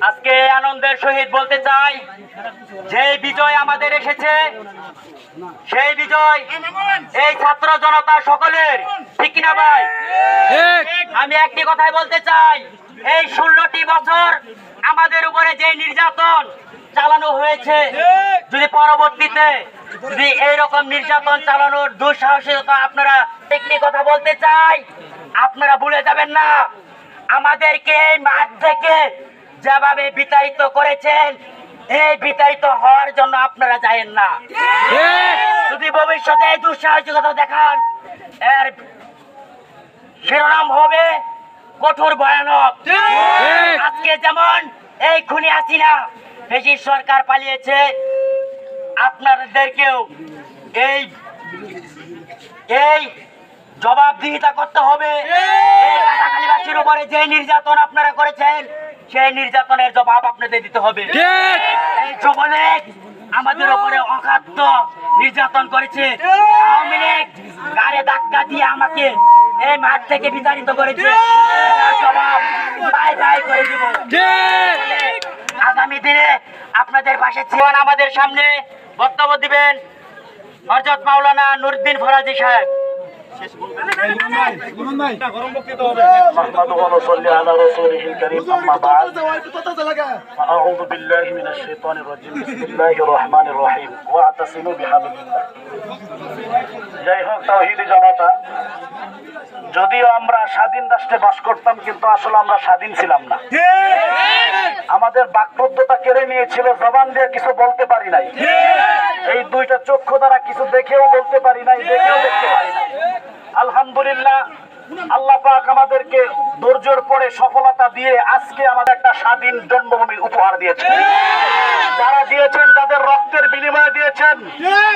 আজকে আনন্দের সহিত বলতে চাই, যে বিজয় আমাদের এসেছে সেই বিজয় এই ছাত্র জনতা সকলের, ঠিক কিনা ভাই? আমি একটি কথাই বলতে চাই, এই 16টি বছর আমাদের উপরে যে নির্যাতন চালানো হয়েছে, যদি পরবর্তীতে যদি এইরকম নির্যাতন চালানোর দুঃসাহসিকতা আপনারা, একটি কথা বলতে চাই, আপনারা ভুলে যাবেন না আমাদেরকে এই মাঠ থেকে যেভাবে বিতাড়িত করেছেন, এই বিতাড়িত হওয়ার জন্য আপনারা যায়েন না। যদি ভবিষ্যতে এই দুঃসাহসিকতা দেখান, এর শিরোনাম হবে কঠোর ভয়ানক। আজকে যেমন এই খুনি হাসিনা ফ্যাসিস্ট সরকার পালিয়েছে, আপনাদেরকেও এই এই জবাবদিহিতা করতে হবে। এই রাজাখালীবাসীর উপরে যে নির্যাতন আপনারা করেছেন, সেই নির্যাতনের জবাব আপনাদের দিতে হবে। এই যুবলীগ আমাদের উপরে অখাদ্য নির্যাতন করেছে, আওয়ামী লীগ গাড়ি ধাক্কা দিয়ে আমাকে এই মাঠ থেকে বিতাড়িত করেছে, জবাব বাই বাই করে দিব। আগামী দিনে আপনাদের পাশে ছিলেন। আমাদের সামনে বক্তব্য দিবেন হযরত মাওলানা নুরউদ্দিন ফরাজি সাহেব। نحمده ونصلي على رسوله الكريم أما بعد أعوذ بالله من الشيطان الرجيم بسم الله الرحمن الرحيم واعتصموا بحبل الله যাই হোক তাওহীদি জনতা, যদিও আমরা স্বাধীন রাষ্ট্রে বাস করতাম কিন্তু আসলে আমরা স্বাধীন ছিলাম না। আমাদের বাকপদ্ধতা কেড়ে নিয়েছিল, জবান দিয়ে কিছু বলতে পারি নাই, এই দুইটা চক্ষু দ্বারা কিছু দেখেও বলতে পারি নাই, দেখেও দেখতে পারি নাই। আলহামদুলিল্লাহ, আল্লাহ পাক আমাদেরকে ধৈর্যের পরে সফলতা দিয়ে আজকে আমাদের একটা স্বাধীন জন্মভূমি উপহার দিয়েছেন। যারা দিয়েছেন তাদের রক্তের বিনিময়ে দিয়েছেন,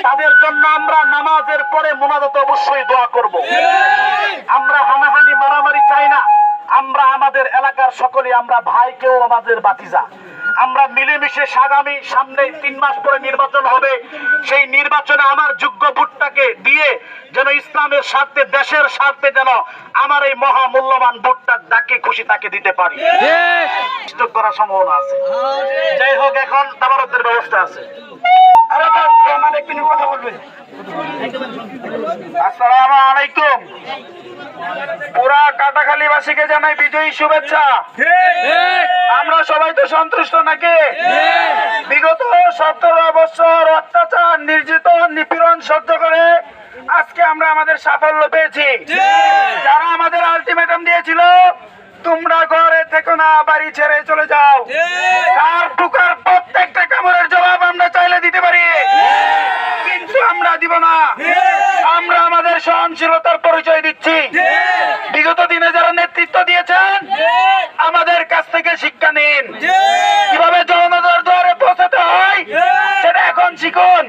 তাদের জন্য আমরা নামাজের পরে মোনাজাতে অবশ্যই দোয়া করব। আমরা হানাহানি মারামারি চাই না। আমরা আমাদের এলাকার সকলে, আমরা ভাইকেও আমাদের বাতিজা, আমরা মিলেমিশে আগামী সামনে 3 মাস পরে নির্বাচন হবে, সেই নির্বাচনে আমার যোগ্য ভোটটাকে দিয়ে যেন ইসলামের স্বার্থে, দেশের স্বার্থে যেন আমার এই মহামূল্যবান ভোটটা যাকে খুশি তাকে দিতে পারি। করার সম্ভাবনা আছে। যাই হোক, এখন তাবারকের ব্যবস্থা আছে। কথা বলবে। আসসালামু আলাইকুম। পুরা কাটাখালীবাসীকে জানাই বিজয়ী শুভেচ্ছা। আমরা সবাই তো সন্তুষ্ট নাকি? বিগত 17 বছর অত্যাচার, নির্যাতন, নিপীড়ন সহ্য করে আজকে আমরা আমাদের সাফল্য পেয়েছি। যারা আমাদের আলটিমেটাম দিয়েছিল, তোমরা ঘরে থেকো না, বাড়ি ছেড়ে চলে যাও, তার টুকার প্রত্যেকটা কামড়ের জবাব আমরা চাইলে দিতে পারি, কিন্তু আমরা দিব না। আমরা আমাদের সহনশীলতার পরিচয় দিচ্ছি। বিগত দিনে যারা নেতৃত্ব দিয়েছেন, আমাদের কাছ থেকে শিক্ষা নিন। কিভাবে জনতার দ্বারে পৌঁছাতে হয় সেটা এখন শিখুন।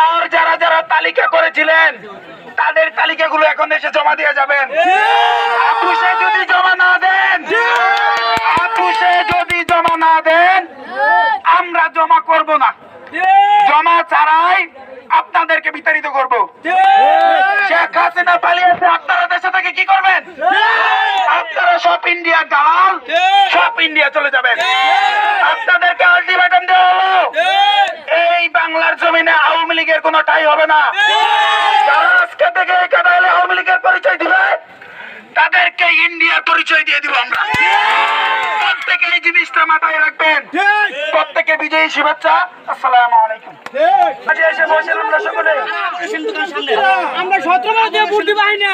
আর যারা যারা তালিকা করেছিলেন, তাদের তালিকাগুলো এখন এসে জমা দিয়ে যাবেন। আপুসে যদি জমা না দেন, আমরা জমা করব না। জমা ছাড়াই আপনাদেরকে বিতাড়িত করব। শেখ হাসিনা পালিয়েছে, আপনারা দেশে থেকে কি করবেন? আপনারা সব ইন্ডিয়া দালাল, সব ইন্ডিয়া চলে যাবেন। আপনাদেরকে আলটিমেটাম দেওয়া হলো, এই বাংলার জমিনে আওয়ামী লীগের কোনো ঠাঁই হবে না। যারা আজকে থেকে এই কাটাইলে আওয়ামী লীগের পরিচয় দিবে, তাদেরকে ইন্ডিয়ার পরিচয় দিয়ে দিব আমরা। প্রত্যেকে এই জিনিসটা মাথায় রাখবেন। প্রত্যেকে বিজয়ী শুভেচ্ছা। আসসালামু আলাইকুম। এসে বসে আমরা সকলে, আমরা 17 ভোট দিবাই না।